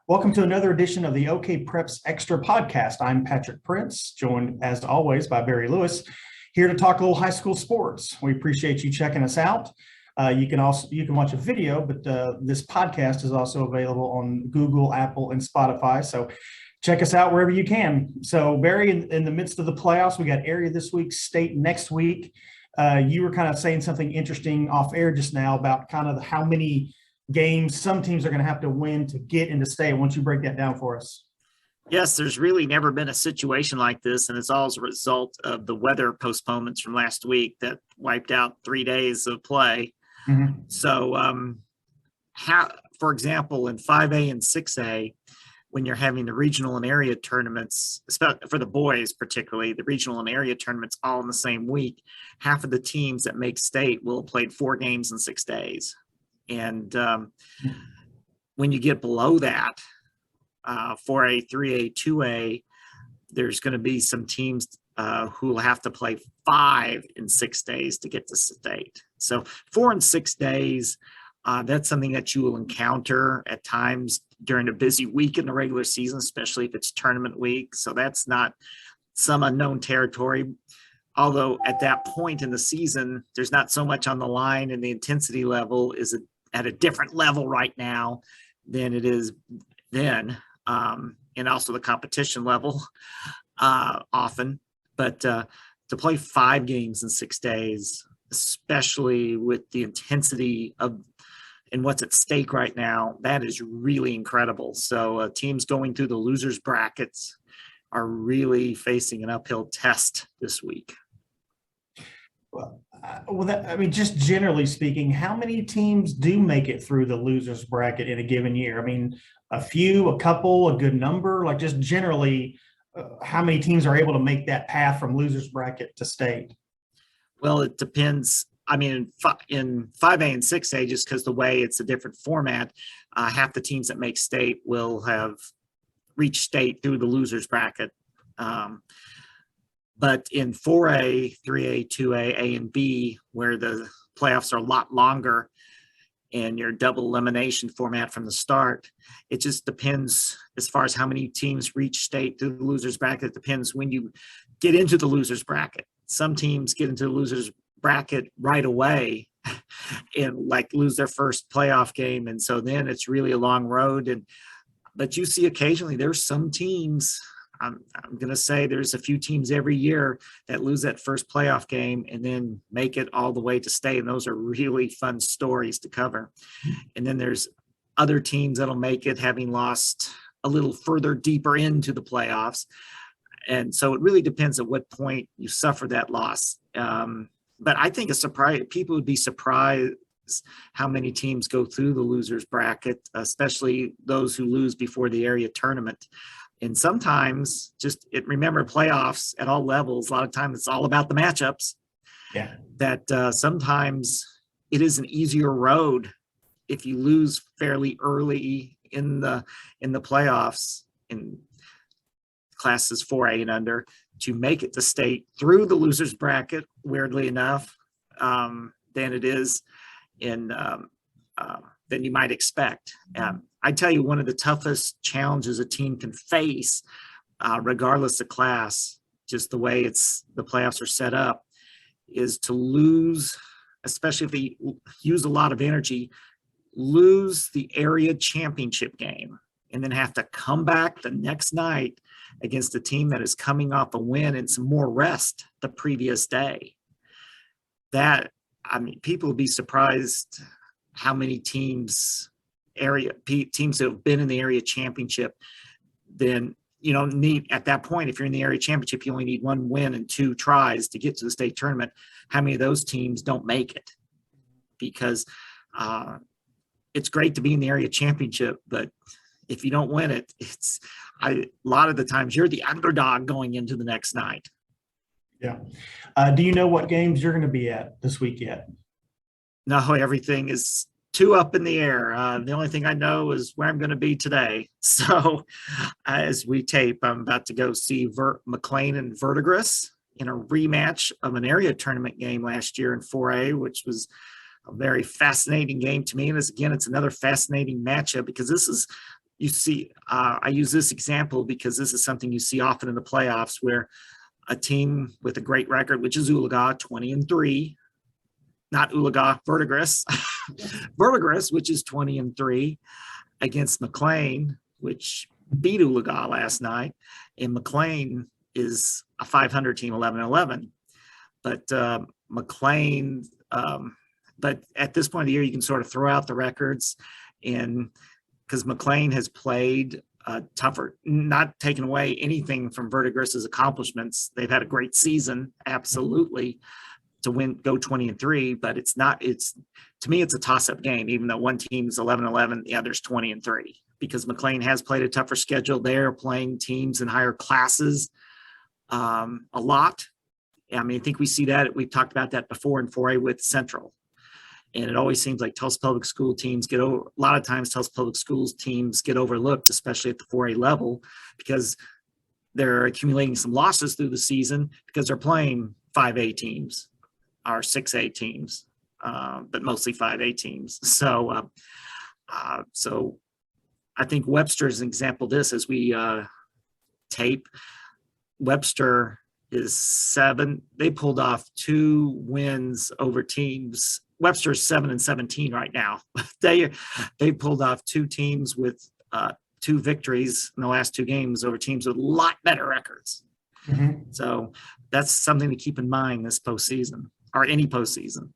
Welcome to another edition of the OK Preps Extra podcast. I'm Patrick Prince, joined as always by Barry Lewis, here to talk a little high school sports. We appreciate you checking us out. You can watch a video, but this podcast is also available on Google, Apple, and Spotify. So check us out wherever you can. So Barry, in the midst of the playoffs, we got area this week, state next week. You were kind of saying something interesting off air just now about kind of how many games some teams are going to have to win to get into state. Why don't you break that down for us? Yes, there's really never been a situation like this, and it's all as a result of the weather postponements from last week that wiped out 3 days of play. Mm-hmm. So, for example, in 5A and 6A, when you're having the regional and area tournaments, for the boys particularly, the regional and area tournaments all in the same week, half of the teams that make state will have played 4 games in 6 days. And when you get below that, 4A, 3A, 2A, there's going to be some teams who will have to play 5 in 6 days to get to state. So 4 and 6 days, that's something that you will encounter at times during a busy week in the regular season, especially if it's tournament week. So that's not some unknown territory. Although at that point in the season, there's not so much on the line, and the intensity level is at a different level right now than it is then, and also the competition level often. But to play 5 games in 6 days, especially with the intensity of and what's at stake right now, that is really incredible. So teams going through the losers brackets are really facing an uphill test this week. Just generally speaking, how many teams do make it through the losers bracket in a given year? I mean, a few, a couple, a good number, like just generally, how many teams are able to make that path from losers bracket to state? Well, it depends. I mean, in 5A and 6A, just because the way it's a different format, half the teams that make state will have reached state through the losers bracket. But in 4A, 3A, 2A, A, and B, where the playoffs are a lot longer and your double elimination format from the start, it just depends as far as how many teams reach state through the losers bracket. It depends when you get into the losers bracket. Some teams get into the losers bracket right away and like lose their first playoff game. And so then it's really a long road. But you see occasionally there's some teams, I'm going to say there's a few teams every year that lose that first playoff game and then make it all the way to state. And those are really fun stories to cover. And then there's other teams that'll make it having lost a little further deeper into the playoffs. And so it really depends at what point you suffer that loss. But I think people would be surprised how many teams go through the losers bracket, especially those who lose before the area tournament. And sometimes remember playoffs at all levels, a lot of times it's all about the matchups. Yeah. That sometimes it is an easier road if you lose fairly early in the playoffs in classes 4A and under to make it to state through the losers bracket, weirdly enough, than it is than you might expect. I tell you, one of the toughest challenges a team can face, regardless of class, just the way the playoffs are set up, is to lose, especially if they use a lot of energy, lose the area championship game and then have to come back the next night against a team that is coming off a win and some more rest the previous day. People would be surprised how many teams that have been in the area championship, then you don't need, at that point, if you're in the area championship, you only need 1 win and 2 tries to get to the state tournament. How many of those teams don't make it? Because it's great to be in the area championship, but if you don't win it, a lot of the times you're the underdog going into the next night. Yeah. Do you know what games you're going to be at this week yet? No, everything is too up in the air. The only thing I know is where I'm going to be today. So as we tape, I'm about to go see McLean and Verdigris in a rematch of an area tournament game last year in 4A, which was a very fascinating game to me. And it's another fascinating matchup because this is you see, I use this example because this is something you see often in the playoffs where a team with a great record, which is Oologah, 20-3, not Oologah, Verdigris, Verdigris, which is 20-3, against McLean, which beat Oologah last night, and McLean is a 500 team, 11-11. But McLean, but at this point of the year, you can sort of throw out the records, and because McLean has played tougher, not taken away anything from Verdigris's accomplishments. They've had a great season, absolutely, to go 20-3, but to me, it's a toss-up game, even though one team's 11-11, the other's 20-3, because McLean has played a tougher schedule. They're playing teams in higher classes a lot. I mean, I think we see that. We've talked about that before in 4A with Central. And it always seems like Tulsa Public School teams a lot of times Tulsa Public Schools teams get overlooked, especially at the 4A level, because they're accumulating some losses through the season because they're playing 5A teams or 6A teams, but mostly 5A teams. So I think Webster is an example of this as we tape. Webster is 7. They pulled off 2 wins over teams. Webster's 7-17 right now. They pulled off 2 teams with 2 victories in the last 2 games over teams with a lot better records. Mm-hmm. So that's something to keep in mind this postseason or any postseason.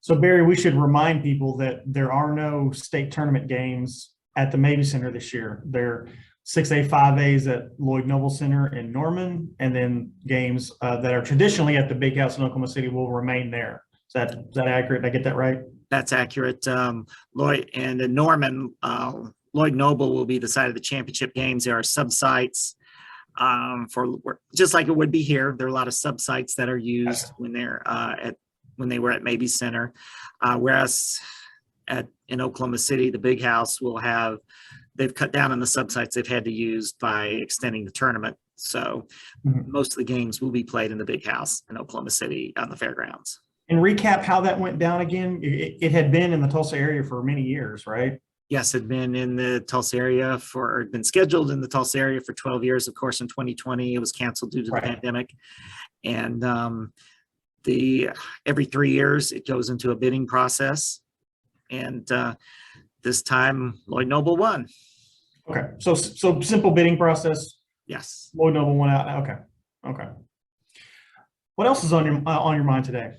So Barry, we should remind people that there are no state tournament games at the Mabee Center this year. They're 6A, 5As at Lloyd Noble Center in Norman, and then games that are traditionally at the Big House in Oklahoma City will remain there. Is that accurate? Did I get that right? That's accurate. Lloyd and in Norman, Lloyd Noble will be the site of the championship games. There are sub-sites for just like it would be here. There are a lot of sub-sites that are used when they were at Mabee Center, whereas in Oklahoma City, the Big House they've cut down on the sub-sites they've had to use by extending the tournament. So most of the games will be played in the Big House in Oklahoma City on the fairgrounds. And recap how that went down again. It had been in the Tulsa area for many years, right? Yes, it had been in the Tulsa area been scheduled in the Tulsa area for 12 years. Of course, in 2020, it was canceled due to the pandemic. And every 3 years, it goes into a bidding process. And this time, Lloyd Noble won. Okay, so simple bidding process. Yes. Lloyd Noble went out. Okay. What else is on your mind today?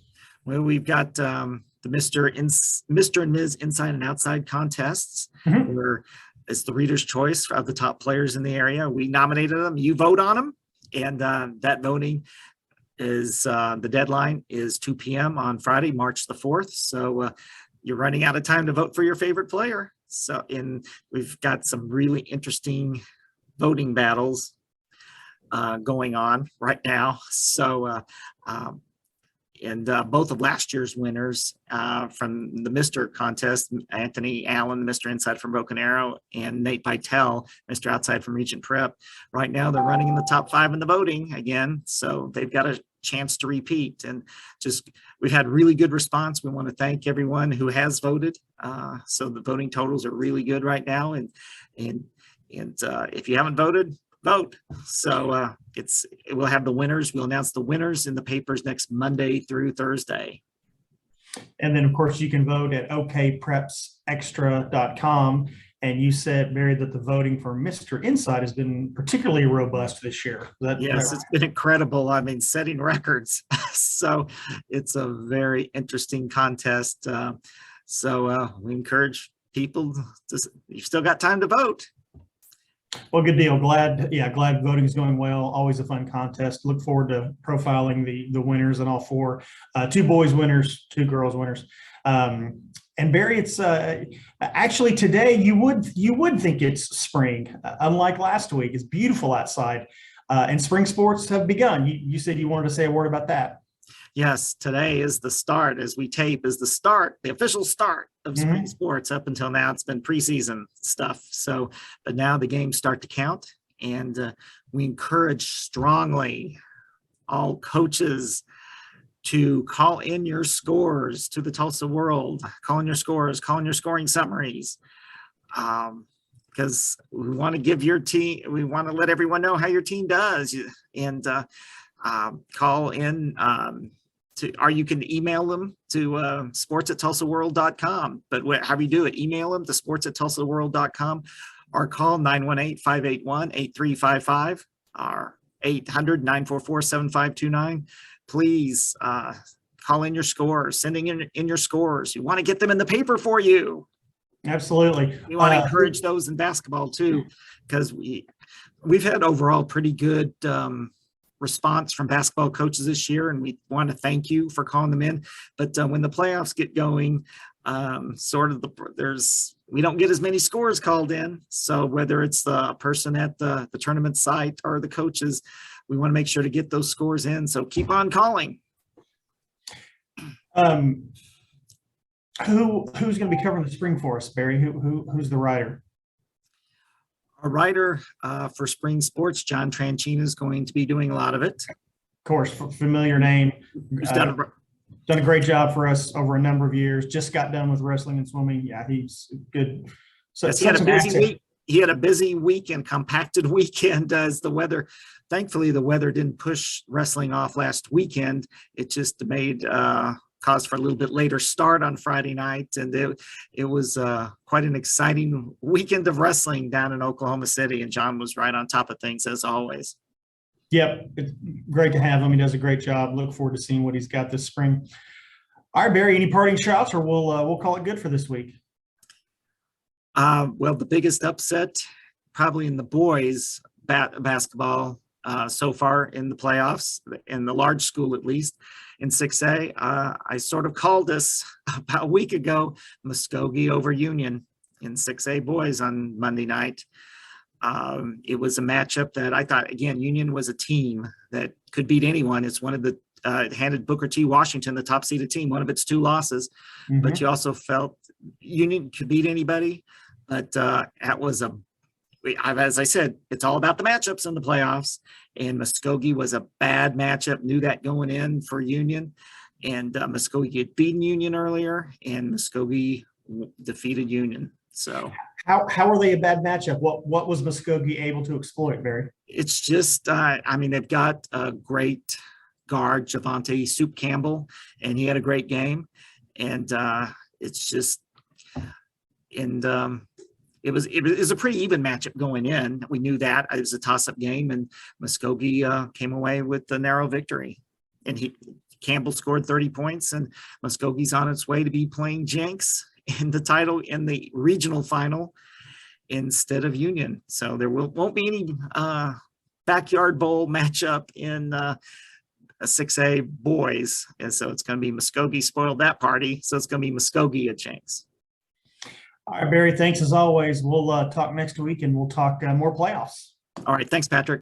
Well, we've got the Mr. and Ms. Inside and Outside contests, where it's the reader's choice of the top players in the area. We nominated them. You vote on them, and that voting is the deadline is 2 p.m. on Friday, March the 4th. So you're running out of time to vote for your favorite player. So we've got some really interesting voting battles going on right now. So both of last year's winners from the Mr. contest, Anthony Allen, Mr. Inside from Broken Arrow, and Nate Vitale, Mr. Outside from Regent Prep. Right now, they're running in the top 5 in the voting again, so they've got a chance to repeat. And we've had really good response. We want to thank everyone who has voted. So the voting totals are really good right now, and if you haven't voted, vote. So we'll have the winners. We'll announce the winners in the papers next Monday through Thursday. And then, of course, you can vote at okprepsextra.com. And you said, Barry, that the voting for Mr. Inside has been particularly robust this year. Yes, it's been incredible. I mean, setting records. So it's a very interesting contest. So we encourage people you've still got time to vote. Well, good deal. Glad voting is going well. Always a fun contest. Look forward to profiling the winners and all 4, 2 boys winners, 2 girls winners. And Barry, it's actually today you would think it's spring, unlike last week. It's beautiful outside, and spring sports have begun. You said you wanted to say a word about that. Yes, today is the start, as we tape, the official start of spring sports. Up until now, it's been preseason stuff. So, but now the games start to count, and we encourage strongly all coaches to call in your scores to the Tulsa World. Call in your scores, call in your scoring summaries. because we want to give your team, we want to let everyone know how your team does, and call in or you can email them to sports@tulsaworld.com. But however you do it, email them to sports@tulsaworld.com or call 918-581-8355 or 800-944-7529. Please call in your scores, sending in your scores. You want to get them in the paper for you. Absolutely. We want to encourage those in basketball too, because we've had overall pretty good response from basketball coaches this year, and we want to thank you for calling them in. But when the playoffs get going, we don't get as many scores called in. So whether it's the person at the tournament site or the coaches, we want to make sure to get those scores in. So keep on calling. Who's going to be covering the spring for us, Barry? Who's the writer? Our writer for spring sports, John Tranchina, is going to be doing a lot of it. Of course, familiar name. He's done a great job for us over a number of years. Just got done with wrestling and swimming. Yeah, he's good. So yes, he had a busy week. He had a busy weekend, compacted weekend as the weather. Thankfully, the weather didn't push wrestling off last weekend. It just made cause for a little bit later start on Friday night, and it was quite an exciting weekend of wrestling down in Oklahoma City, and John was right on top of things as always. Yep, it's great to have him. He does a great job. Look forward to seeing what he's got this spring. All right, Barry, any parting shots, or we'll call it good for this week? Well, the biggest upset probably in the boys basketball so far in the playoffs, in the large school at least, in 6A. I sort of called this about a week ago, Muskogee over Union in 6A boys on Monday night. It was a matchup that I thought, again, Union was a team that could beat anyone. It's one of the handed Booker T. Washington, the top seeded team, one of its 2 losses. Mm-hmm. But you also felt Union could beat anybody. But that was as I said, it's all about the matchups in the playoffs. And Muskogee was a bad matchup, knew that going in for Union. And Muskogee had beaten Union earlier, and Muskogee defeated Union. So how are they a bad matchup? What was Muskogee able to exploit, Barry? It's just, they've got a great guard, Javante Soup Campbell, and he had a great game. And it's just, and it was a pretty even matchup going in. We knew that it was a toss-up game, and Muskogee came away with the narrow victory. And Campbell scored 30 points, and Muskogee's on its way to be playing Jenks in the title in the regional final instead of Union. So there won't be any backyard bowl matchup in a 6A boys, and so it's going to be Muskogee spoiled that party. So it's going to be Muskogee at Jenks. All right, Barry, thanks as always. We'll talk next week, and we'll talk more playoffs. All right. Thanks, Patrick.